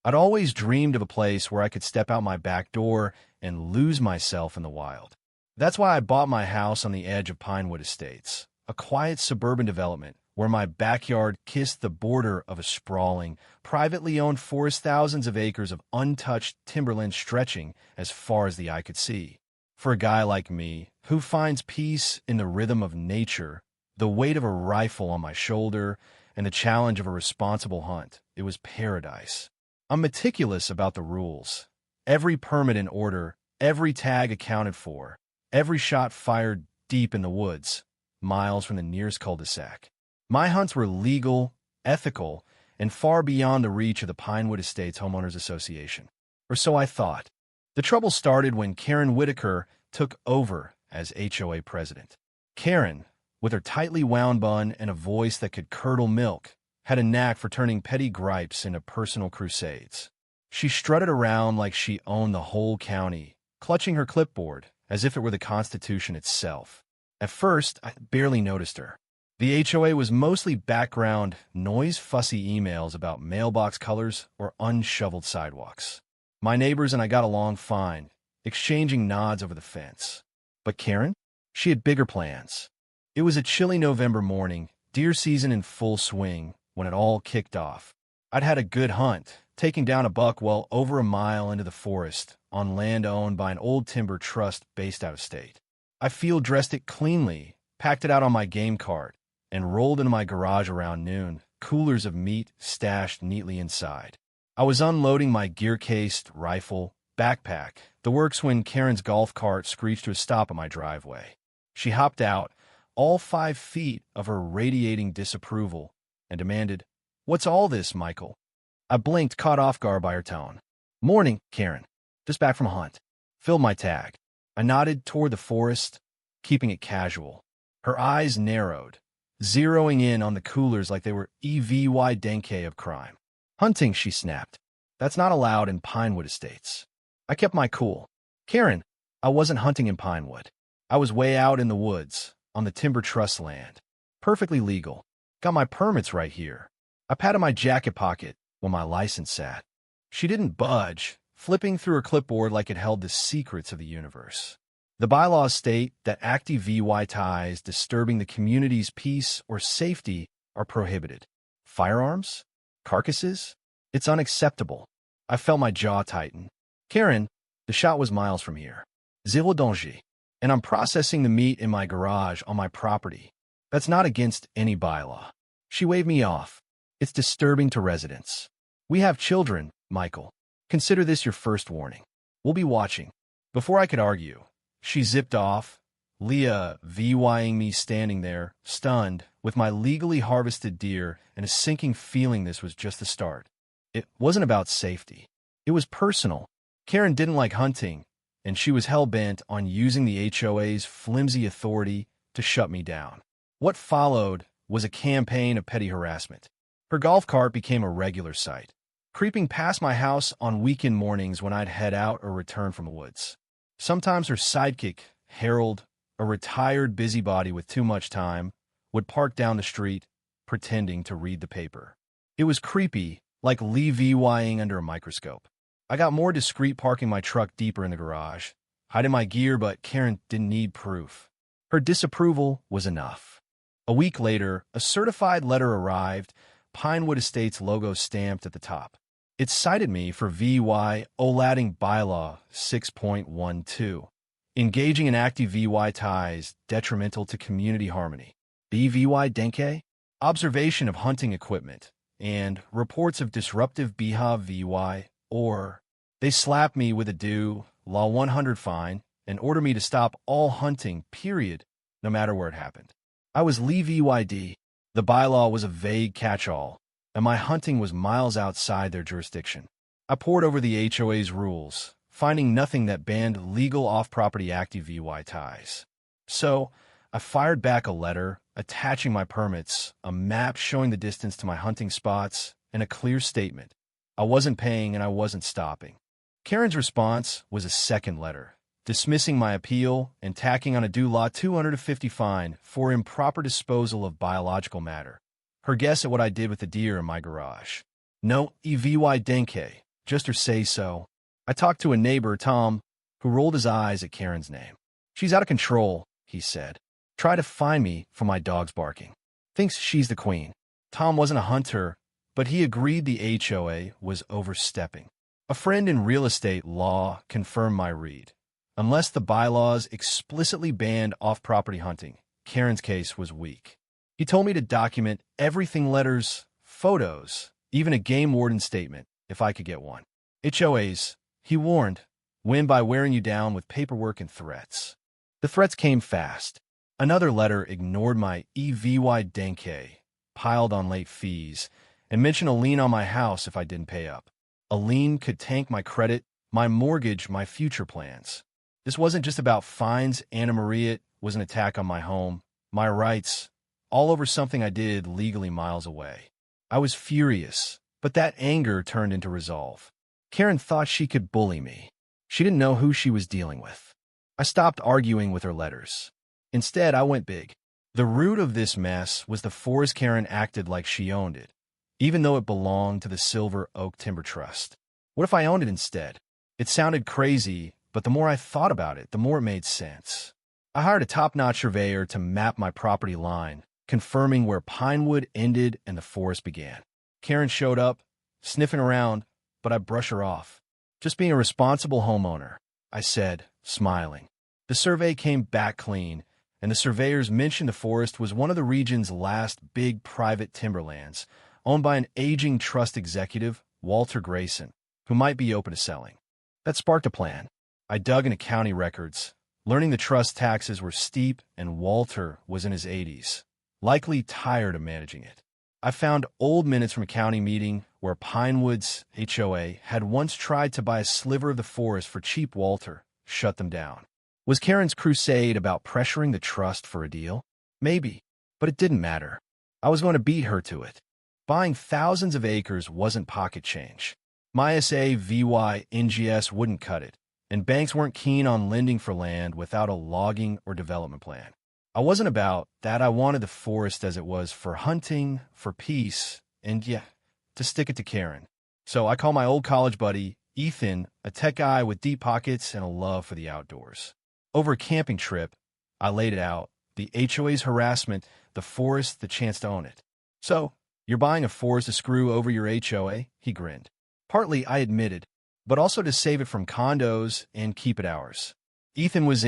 I'd always dreamed of a place where I could step out my back door and lose myself in the wild. That's why I bought my house on the edge of Pinewood Estates, a quiet suburban development where my backyard kissed the border of a sprawling, privately owned forest, thousands of acres of untouched timberland stretching as far as the eye could see. For a guy like me, who finds peace in the rhythm of nature, the weight of a rifle on my shoulder, and the challenge of a responsible hunt, it was paradise. I'm meticulous about the rules. Every permit in order, every tag accounted for, every shot fired deep in the woods, miles from the nearest cul-de-sac. My hunts were legal, ethical, and far beyond the reach of the Pinewood Estates Homeowners Association. Or so I thought. The trouble started when Karen Whitaker took over as HOA president. Karen, with her tightly wound bun and a voice that could curdle milk, had a knack for turning petty gripes into personal crusades. She strutted around like she owned the whole county, clutching her clipboard as if it were the Constitution itself. At first, I barely noticed her. The HOA was mostly background noise, fussy emails about mailbox colors or unshoveled sidewalks. My neighbors and I got along fine, exchanging nods over the fence. But Karen? She had bigger plans. It was a chilly November morning, deer season in full swing, when it all kicked off. I'd had a good hunt, taking down a buck well over a mile into the forest on land owned by an old timber trust based out of state. I field dressed it cleanly, packed it out on my game cart, and rolled into my garage around noon, coolers of meat stashed neatly inside. I was unloading my gear-cased rifle, backpack, the works when Karen's golf cart screeched to a stop at my driveway. She hopped out, all 5 feet of her radiating disapproval, and demanded, "What's all this, Michael?" I blinked, caught off guard by her tone. "Morning, Karen. Just back from a hunt." Filled my tag. I nodded toward the forest, keeping it casual. Her eyes narrowed, zeroing in on the coolers like they were EVY Denke of crime. "Hunting," she snapped. "That's not allowed in Pinewood Estates." I kept my cool. "Karen, I wasn't hunting in Pinewood. I was way out in the woods, on the timber trust land. Perfectly legal. Got my permits right here." I patted my jacket pocket where my license sat. She didn't budge, flipping through her clipboard like it held the secrets of the universe. The bylaws state that active VY ties disturbing the community's peace or safety are prohibited. Firearms? Carcasses? It's unacceptable. I felt my jaw tighten. "Karen, the shot was miles from here. Zéro danger. And I'm processing the meat in my garage on my property. That's not against any bylaw." She waved me off. "It's disturbing to residents. We have children, Michael. Consider this your first warning. We'll be watching." Before I could argue, she zipped off, Leah VYing me standing there, stunned, with my legally harvested deer and a sinking feeling this was just the start. It wasn't about safety. It was personal. Karen didn't like hunting, and she was hell-bent on using the HOA's flimsy authority to shut me down. What followed was a campaign of petty harassment. Her golf cart became a regular sight, creeping past my house on weekend mornings when I'd head out or return from the woods. Sometimes her sidekick, Harold, a retired busybody with too much time, would park down the street, pretending to read the paper. It was creepy, like Lee VYing under a microscope. I got more discreet, parking my truck deeper in the garage, hiding my gear, but Karen didn't need proof. Her disapproval was enough. A week later, a certified letter arrived, Pinewood Estates logo stamped at the top. It cited me for VY OLADing Bylaw 6.12, engaging in active VY ties detrimental to community harmony. BVY Denke, observation of hunting equipment, and reports of disruptive BHA VY, or they slapped me with a Law 100 fine and ordered me to stop all hunting, period, no matter where it happened. I was Lee VYD. The bylaw was a vague catch-all, and my hunting was miles outside their jurisdiction. I pored over the HOA's rules, finding nothing that banned legal off-property active VY ties. So, I fired back a letter, attaching my permits, a map showing the distance to my hunting spots, and a clear statement. I wasn't paying and I wasn't stopping. Karen's response was a second letter, dismissing my appeal and tacking on a Law 250 fine for improper disposal of biological matter. Her guess at what I did with the deer in my garage. No, EVY Denke, just her say-so. I talked to a neighbor, Tom, who rolled his eyes at Karen's name. She's out of control, he said. Try to find me for my dog's barking. Thinks she's the queen. Tom wasn't a hunter, but he agreed the HOA was overstepping. A friend in real estate law confirmed my read. Unless the bylaws explicitly banned off-property hunting, Karen's case was weak. He told me to document everything, letters, photos, even a game warden statement, if I could get one. HOAs, he warned, win by wearing you down with paperwork and threats. The threats came fast. Another letter ignored my EVY denke, piled on late fees, and mentioned a lien on my house if I didn't pay up. A lien could tank my credit, my mortgage, my future plans. This wasn't just about fines, Anna Maria. It was an attack on my home, my rights, all over something I did legally miles away. I was furious, but that anger turned into resolve. Karen thought she could bully me. She didn't know who she was dealing with. I stopped arguing with her letters. Instead, I went big. The root of this mess was the forest. Karen acted like she owned it, even though it belonged to the Silver Oak Timber Trust. What if I owned it instead? It sounded crazy, but the more I thought about it, the more it made sense. I hired a top-notch surveyor to map my property line, confirming where Pinewood ended and the forest began. Karen showed up, sniffing around, but I brushed her off. Just being a responsible homeowner, I said, smiling. The survey came back clean, and the surveyors mentioned the forest was one of the region's last big private timberlands, owned by an aging trust executive, Walter Grayson, who might be open to selling. That sparked a plan. I dug into county records, learning the trust taxes were steep and Walter was in his 80s, likely tired of managing it. I found old minutes from a county meeting where Pinewood's HOA had once tried to buy a sliver of the forest for cheap. Walter shut them down. Was Karen's crusade about pressuring the trust for a deal? Maybe, but it didn't matter. I was going to beat her to it. Buying thousands of acres wasn't pocket change. My SAVY NGS wouldn't cut it, and banks weren't keen on lending for land without a logging or development plan. I wasn't about that. I wanted the forest as it was, for hunting, for peace, and to stick it to Karen. So I called my old college buddy, Ethan, a tech guy with deep pockets and a love for the outdoors. Over a camping trip, I laid it out. The HOA's harassment, the forest, the chance to own it. So, you're buying a forest to screw over your HOA? He grinned. Partly, I admitted, but also to save it from condos and keep it ours. Ethan was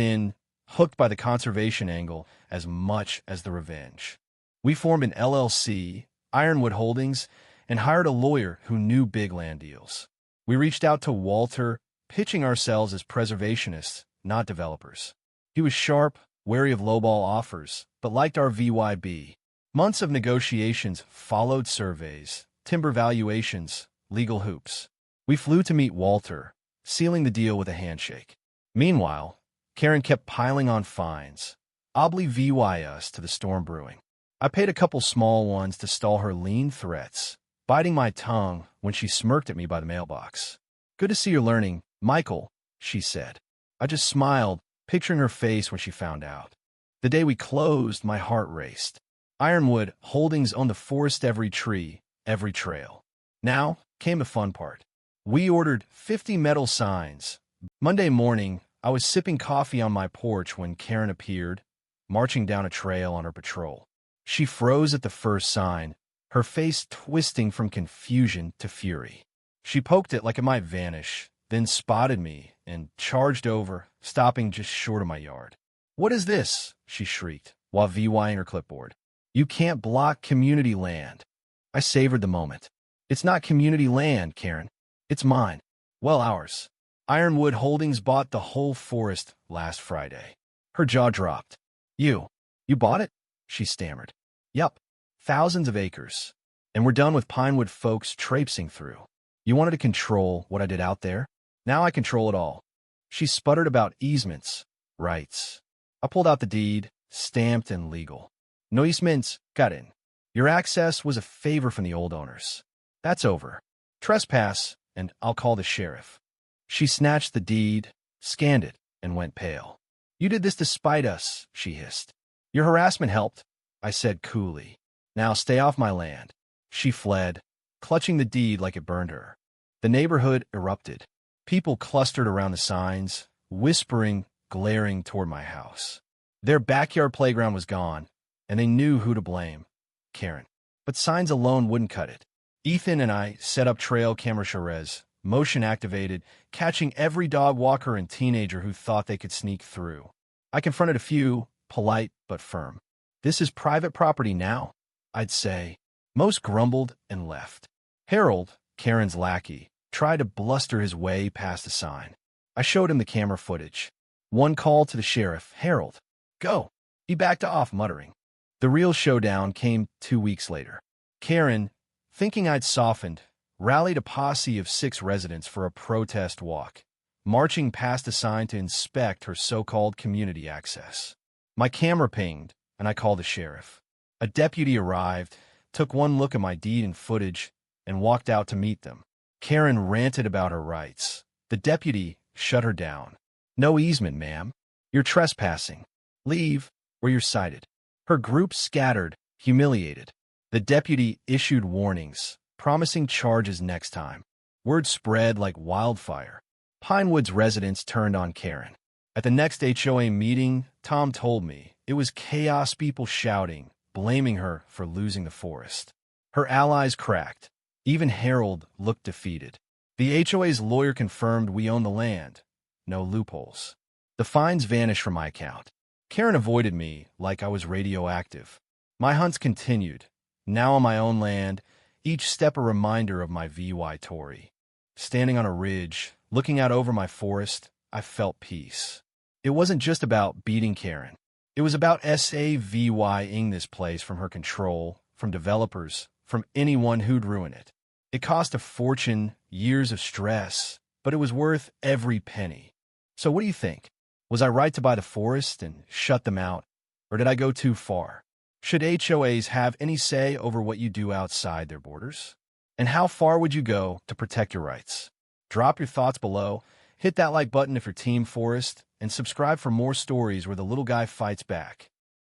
hooked by the conservation angle as much as the revenge. We formed an LLC, Ironwood Holdings, and hired a lawyer who knew big land deals. We reached out to Walter, pitching ourselves as preservationists, not developers. He was sharp, wary of lowball offers, but liked our VYB. Months of negotiations followed, surveys, timber valuations, legal hoops. We flew to meet Walter, sealing the deal with a handshake. Meanwhile, Karen kept piling on fines, obli VY us to the storm brewing. I paid a couple small ones to stall her lean threats, biting my tongue when she smirked at me by the mailbox. Good to see you're learning, Michael, she said. I just smiled, picturing her face when she found out. The day we closed, my heart raced. Ironwood Holdings owned the forest, every tree, every trail. Now came the fun part. We ordered 50 metal signs. Monday morning, I was sipping coffee on my porch when Karen appeared, marching down a trail on her patrol. She froze at the first sign, her face twisting from confusion to fury. She poked it like it might vanish, then spotted me and charged over, stopping just short of my yard. "What is this?" she shrieked, while VYing her clipboard. "You can't block community land." I savored the moment. "It's not community land, Karen. It's mine." "Well, ours. Ironwood Holdings bought the whole forest last Friday." Her jaw dropped. You bought it?" she stammered. "Yup. Thousands of acres. And we're done with Pinewood folks traipsing through. You wanted to control what I did out there? Now I control it all." She sputtered about easements, rights. I pulled out the deed, stamped and legal. "No easements, got in. Your access was a favor from the old owners. That's over. Trespass, and I'll call the sheriff." She snatched the deed, scanned it, and went pale. "You did this to spite us," she hissed. "Your harassment helped," I said coolly. "Now stay off my land." She fled, clutching the deed like it burned her. The neighborhood erupted. People clustered around the signs, whispering, glaring toward my house. Their backyard playground was gone, and they knew who to blame: Karen. But signs alone wouldn't cut it. Ethan and I set up trail camera charrettes, motion activated, catching every dog walker and teenager who thought they could sneak through. I confronted a few, polite but firm. "This is private property now," I'd say. Most grumbled and left. Harold, Karen's lackey, tried to bluster his way past the sign. I showed him the camera footage. One call to the sheriff: "Harold, go." He backed off, muttering. The real showdown came 2 weeks later. Karen, thinking I'd softened, rallied a posse of 6 residents for a protest walk, marching past a sign to inspect her so-called community access. My camera pinged, and I called the sheriff. A deputy arrived, took one look at my deed and footage, and walked out to meet them. Karen ranted about her rights. The deputy shut her down. "No easement, ma'am. You're trespassing. Leave, or you're cited." Her group scattered, humiliated. The deputy issued warnings, promising charges next time. Word spread like wildfire. Pinewood's residents turned on Karen. At the next HOA meeting, Tom told me it was chaos, people shouting, blaming her for losing the forest. Her allies cracked. Even Harold looked defeated. The HOA's lawyer confirmed we own the land. No loopholes. The fines vanished from my account. Karen avoided me like I was radioactive. My hunts continued. Now on my own land, each step a reminder of my VY Tory. Standing on a ridge, looking out over my forest, I felt peace. It wasn't just about beating Karen. It was about SAVYing this place from her control, from developers, from anyone who'd ruin it. It cost a fortune, years of stress, but it was worth every penny. So what do you think? Was I right to buy the forest and shut them out, or did I go too far? Should HOAs have any say over what you do outside their borders? And how far would you go to protect your rights? Drop your thoughts below, hit that like button if you're Team Forest, and subscribe for more stories where the little guy fights back.